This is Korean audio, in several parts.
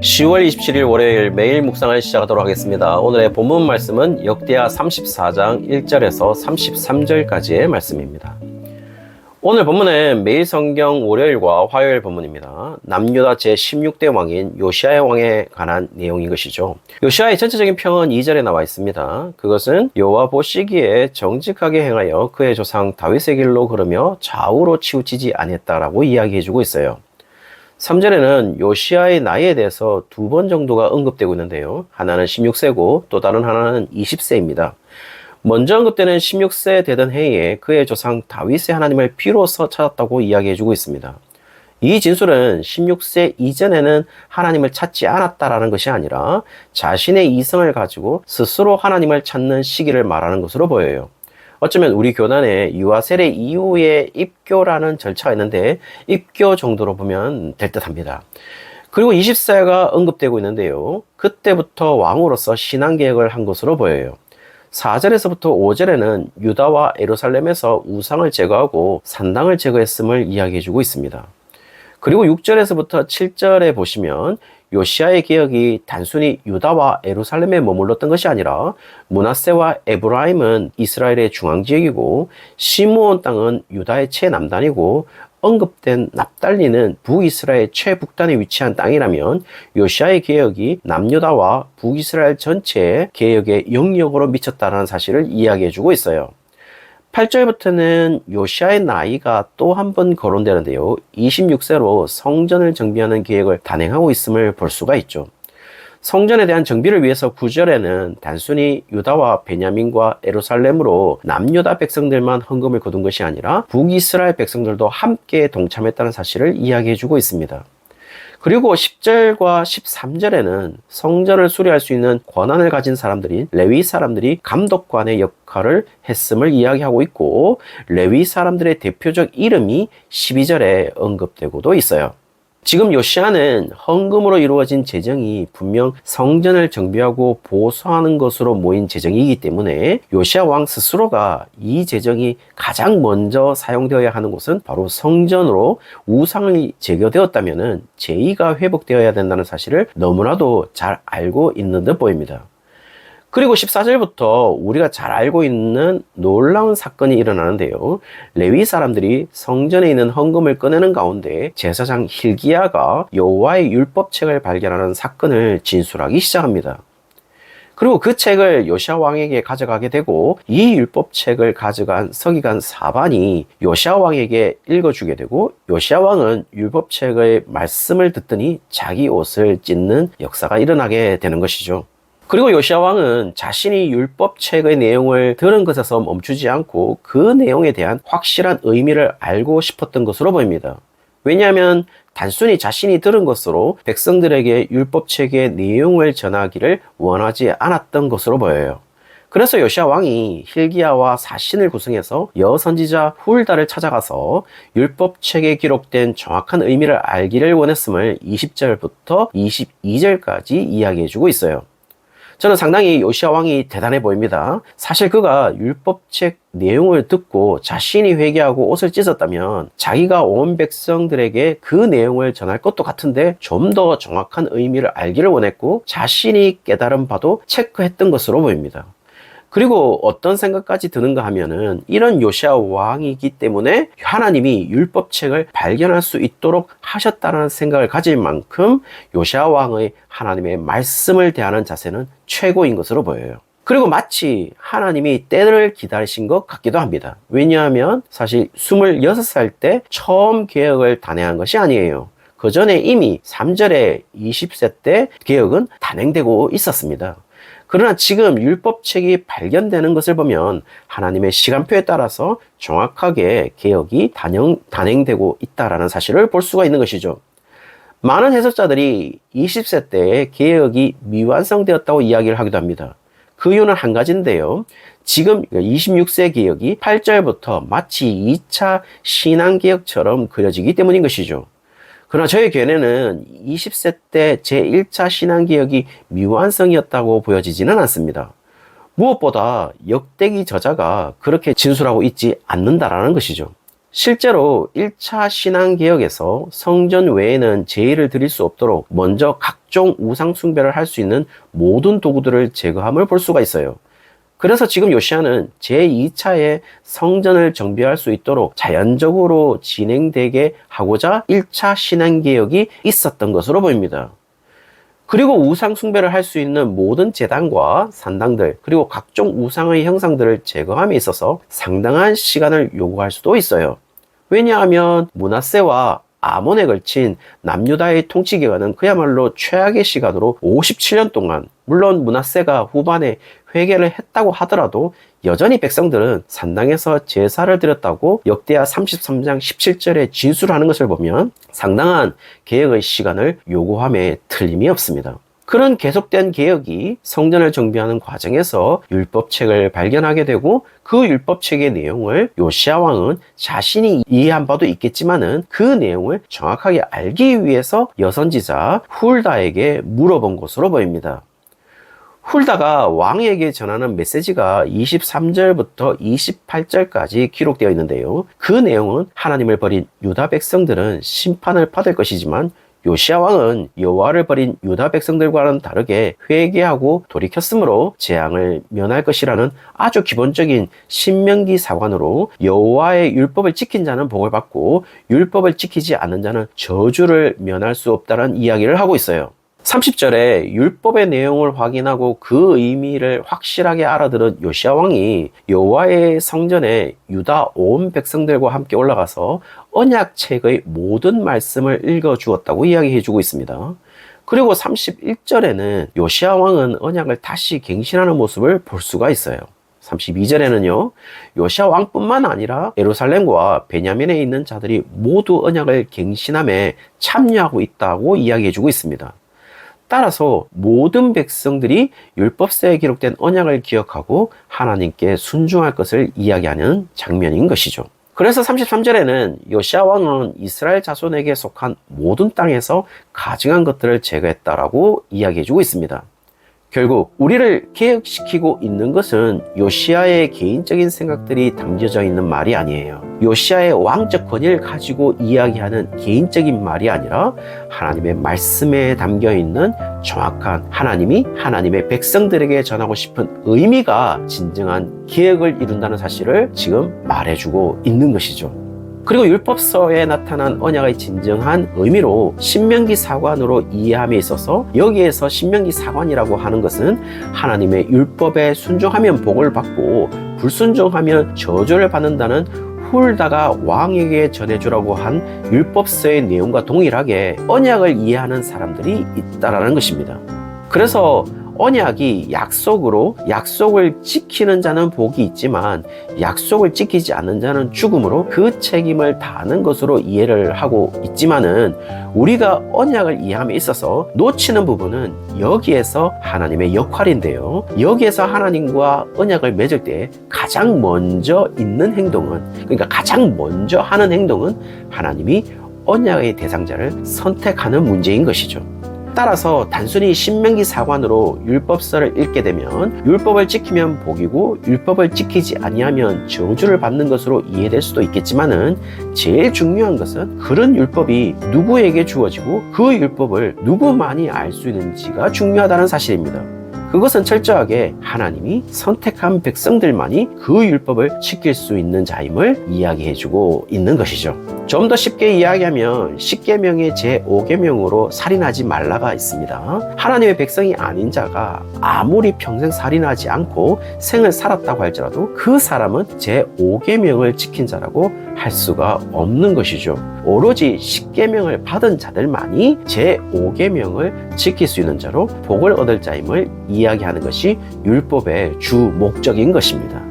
10월 27일 월요일 매일 묵상을 시작하도록 하겠습니다. 오늘의 본문 말씀은 역대하 34장 1절에서 33절까지의 말씀입니다. 오늘 본문은 매일 성경 월요일과 화요일 본문입니다. 남유다 제16대 왕인 요시야 왕에 관한 내용인 것이죠. 요시야의 전체적인 평은 2절에 나와 있습니다. 그것은 여호와 보시기에 정직하게 행하여 그의 조상 다윗의 길로 걸으며 좌우로 치우치지 아니했다라고 이야기해주고 있어요. 3절에는 요시야의 나이에 대해서 두 번 정도가 언급되고 있는데요. 하나는 16세고 또 다른 하나는 20세입니다. 먼저 언급되는 16세 되던 해에 그의 조상 다윗의 하나님을 비로소 찾았다고 이야기해주고 있습니다. 이 진술은 16세 이전에는 하나님을 찾지 않았다라는 것이 아니라 자신의 이성을 가지고 스스로 하나님을 찾는 시기를 말하는 것으로 보여요. 어쩌면 우리 교단에 유아 세례 이후에 입교라는 절차가 있는데 입교 정도로 보면 될 듯합니다. 그리고 20세가 언급되고 있는데요. 그때부터 왕으로서 신앙개혁을 한 것으로 보여요. 4절에서부터 5절에는 유다와 예루살렘에서 우상을 제거하고 산당을 제거했음을 이야기해주고 있습니다. 그리고 6절에서부터 7절에 보시면 요시야의 개혁이 단순히 유다와 예루살렘에 머물렀던 것이 아니라 므낫세와 에브라임은 이스라엘의 중앙지역이고 시므온 땅은 유다의 최남단이고 언급된 납달리는 북이스라엘 최북단에 위치한 땅이라면 요시야의 개혁이 남유다와 북이스라엘 전체의 개혁의 영역으로 미쳤다는 사실을 이야기해주고 있어요. 8절부터는 요시야의 나이가 또 한 번 거론되는데요. 26세로 성전을 정비하는 계획을 단행하고 있음을 볼 수가 있죠. 성전에 대한 정비를 위해서 9절에는 단순히 유다와 베냐민과 예루살렘으로 남유다 백성들만 헌금을 거둔 것이 아니라 북이스라엘 백성들도 함께 동참했다는 사실을 이야기해주고 있습니다. 그리고 10절과 13절에는 성전을 수리할 수 있는 권한을 가진 사람들인 레위 사람들이 감독관의 역할을 했음을 이야기하고 있고 레위 사람들의 대표적 이름이 12절에 언급되고도 있어요. 지금 요시야는 헌금으로 이루어진 재정이 분명 성전을 정비하고 보수하는 것으로 모인 재정이기 때문에 요시야 왕 스스로가 이 재정이 가장 먼저 사용되어야 하는 곳은 바로 성전으로 우상이 제거되었다면 제의가 회복되어야 된다는 사실을 너무나도 잘 알고 있는 듯 보입니다. 그리고 14절부터 우리가 잘 알고 있는 놀라운 사건이 일어나는데요. 레위 사람들이 성전에 있는 헌금을 꺼내는 가운데 제사장 hil기야가 여호와의 율법책을 발견하는 사건을 진술하기 시작합니다. 그리고 그 책을 요시야 왕에게 가져가게 되고 이 율법책을 가져간 서기관 사반이 요시야 왕에게 읽어주게 되고 요시야 왕은 율법책의 말씀을 듣더니 자기 옷을 찢는 역사가 일어나게 되는 것이죠. 그리고 요시야 왕은 자신이 율법책의 내용을 들은 것에서 멈추지 않고 그 내용에 대한 확실한 의미를 알고 싶었던 것으로 보입니다. 왜냐하면 단순히 자신이 들은 것으로 백성들에게 율법책의 내용을 전하기를 원하지 않았던 것으로 보여요. 그래서 요시야 왕이 hil기야와 사신을 구성해서 여선지자 훌다를 찾아가서 율법책에 기록된 정확한 의미를 알기를 원했음을 20절부터 22절까지 이야기해주고 있어요. 저는 상당히 요시야 왕이 대단해 보입니다. 사실 그가 율법책 내용을 듣고 자신이 회개하고 옷을 찢었다면 자기가 온 백성들에게 그 내용을 전할 것도 같은데 좀 더 정확한 의미를 알기를 원했고 자신이 깨달은 바도 체크했던 것으로 보입니다. 그리고 어떤 생각까지 드는가 하면은 이런 요시야 왕이기 때문에 하나님이 율법책을 발견할 수 있도록 하셨다는 생각을 가질 만큼 요시야 왕의 하나님의 말씀을 대하는 자세는 최고인 것으로 보여요. 그리고 마치 하나님이 때를 기다리신 것 같기도 합니다. 왜냐하면 사실 26살 때 처음 개혁을 단행한 것이 아니에요. 그 전에 이미 3절에 20세 때 개혁은 단행되고 있었습니다. 그러나 지금 율법책이 발견되는 것을 보면 하나님의 시간표에 따라서 정확하게 개혁이 단행되고 있다는 사실을 볼 수가 있는 것이죠. 많은 해석자들이 20세 때에 개혁이 미완성되었다고 이야기를 하기도 합니다. 그 이유는 한 가지인데요. 지금 26세 개혁이 8절부터 마치 2차 신앙개혁처럼 그려지기 때문인 것이죠. 그러나 저희 견해는 20세 때 제1차 신앙개혁이 미완성이었다고 보여지지는 않습니다. 무엇보다 역대기 저자가 그렇게 진술하고 있지 않는다라는 것이죠. 실제로 1차 신앙개혁에서 성전 외에는 제의를 드릴 수 없도록 먼저 각종 우상 숭배를 할 수 있는 모든 도구들을 제거함을 볼 수가 있어요. 그래서 지금 요시야는 제2차의 성전을 정비할 수 있도록 자연적으로 진행되게 하고자 1차 신앙개혁이 있었던 것으로 보입니다. 그리고 우상 숭배를 할 수 있는 모든 제단과 산당들, 그리고 각종 우상의 형상들을 제거함에 있어서 상당한 시간을 요구할 수도 있어요. 왜냐하면 므낫세와 아몬에 걸친 남유다의 통치 기간은 그야말로 최악의 시간으로 57년 동안, 물론 므낫세가 후반에 회개를 했다고 하더라도 여전히 백성들은 산당에서 제사를 드렸다고 역대하 33장 17절에 진술하는 것을 보면 상당한 개혁의 시간을 요구함에 틀림이 없습니다. 그런 계속된 개혁이 성전을 정비하는 과정에서 율법책을 발견하게 되고 그 율법책의 내용을 요시야 왕은 자신이 이해한 바도 있겠지만은 그 내용을 정확하게 알기 위해서 여선지자 훌다에게 물어본 것으로 보입니다. 훌다가 왕에게 전하는 메시지가 23절부터 28절까지 기록되어 있는데요. 그 내용은 하나님을 버린 유다 백성들은 심판을 받을 것이지만 요시야 왕은 여호와를 버린 유다 백성들과는 다르게 회개하고 돌이켰으므로 재앙을 면할 것이라는 아주 기본적인 신명기 사관으로 여호와의 율법을 지킨 자는 복을 받고 율법을 지키지 않는 자는 저주를 면할 수 없다는 이야기를 하고 있어요. 30절에 율법의 내용을 확인하고 그 의미를 확실하게 알아들은 요시야 왕이 여호와의 성전에 유다 온 백성들과 함께 올라가서 언약책의 모든 말씀을 읽어주었다고 이야기해 주고 있습니다. 그리고 31절에는 요시야 왕은 언약을 다시 갱신하는 모습을 볼 수가 있어요. 32절에는요, 요시야 왕뿐만 아니라 예루살렘과 베냐민에 있는 자들이 모두 언약을 갱신함에 참여하고 있다고 이야기해 주고 있습니다. 따라서 모든 백성들이 율법서에 기록된 언약을 기억하고 하나님께 순종할 것을 이야기하는 장면인 것이죠. 그래서 33절에는 요시야 왕은 이스라엘 자손에게 속한 모든 땅에서 가증한 것들을 제거했다라고 이야기해 주고 있습니다. 결국 우리를 개혁시키고 있는 것은 요시야의 개인적인 생각들이 담겨져 있는 말이 아니에요. 요시야의 왕적 권위를 가지고 이야기하는 개인적인 말이 아니라 하나님의 말씀에 담겨 있는 정확한 하나님이 하나님의 백성들에게 전하고 싶은 의미가 진정한 개혁을 이룬다는 사실을 지금 말해주고 있는 것이죠. 그리고 율법서에 나타난 언약의 진정한 의미로 신명기 사관으로 이해함에 있어서 여기에서 신명기 사관이라고 하는 것은 하나님의 율법에 순종하면 복을 받고 불순종하면 저주를 받는다는 훌다가 왕에게 전해주라고 한 율법서의 내용과 동일하게 언약을 이해하는 사람들이 있다라는 것입니다. 그래서 언약이 약속으로 약속을 지키는 자는 복이 있지만 약속을 지키지 않는 자는 죽음으로 그 책임을 다하는 것으로 이해를 하고 있지만은 우리가 언약을 이해함에 있어서 놓치는 부분은 여기에서 하나님의 역할인데요. 여기에서 하나님과 언약을 맺을 때 가장 먼저 있는 행동은, 그러니까 가장 먼저 하는 행동은 하나님이 언약의 대상자를 선택하는 문제인 것이죠. 따라서 단순히 신명기 사관으로 율법서를 읽게 되면 율법을 지키면 복이고 율법을 지키지 아니하면 저주를 받는 것으로 이해될 수도 있겠지만은 제일 중요한 것은 그런 율법이 누구에게 주어지고 그 율법을 누구만이 알 수 있는지가 중요하다는 사실입니다. 그것은 철저하게 하나님이 선택한 백성들만이 그 율법을 지킬 수 있는 자임을 이야기해주고 있는 것이죠. 좀 더 쉽게 이야기하면 10계명의 제5계명으로 살인하지 말라가 있습니다. 하나님의 백성이 아닌 자가 아무리 평생 살인하지 않고 생을 살았다고 할지라도 그 사람은 제5계명을 지킨 자라고 할 수가 없는 것이죠. 오로지 10계명을 받은 자들만이 제5계명을 지킬 수 있는 자로 복을 얻을 자임을 이야기하는 것이 율법의 주 목적인 것입니다.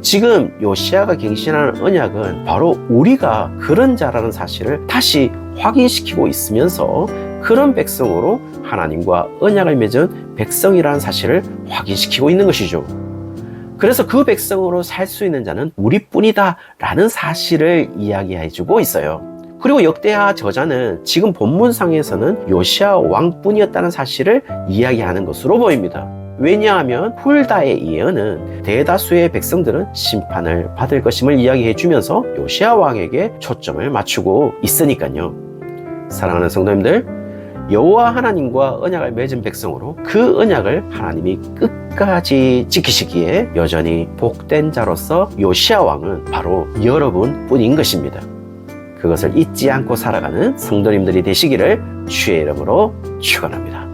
지금 요시야가 갱신하는 언약은 바로 우리가 그런 자라는 사실을 다시 확인시키고 있으면서 그런 백성으로 하나님과 언약을 맺은 백성이라는 사실을 확인시키고 있는 것이죠. 그래서 그 백성으로 살 수 있는 자는 우리뿐이다 라는 사실을 이야기해주고 있어요. 그리고 역대하 저자는 지금 본문상에서는 요시야 왕뿐이었다는 사실을 이야기하는 것으로 보입니다. 왜냐하면 훌다의 예언은 대다수의 백성들은 심판을 받을 것임을 이야기해 주면서 요시야 왕에게 초점을 맞추고 있으니까요. 사랑하는 성도님들, 여호와 하나님과 언약을 맺은 백성으로 그 언약을 하나님이 끝까지 지키시기에 여전히 복된 자로서 요시야 왕은 바로 여러분뿐인 것입니다. 그것을 잊지 않고 살아가는 성도님들이 되시기를 주의 이름으로 축원합니다.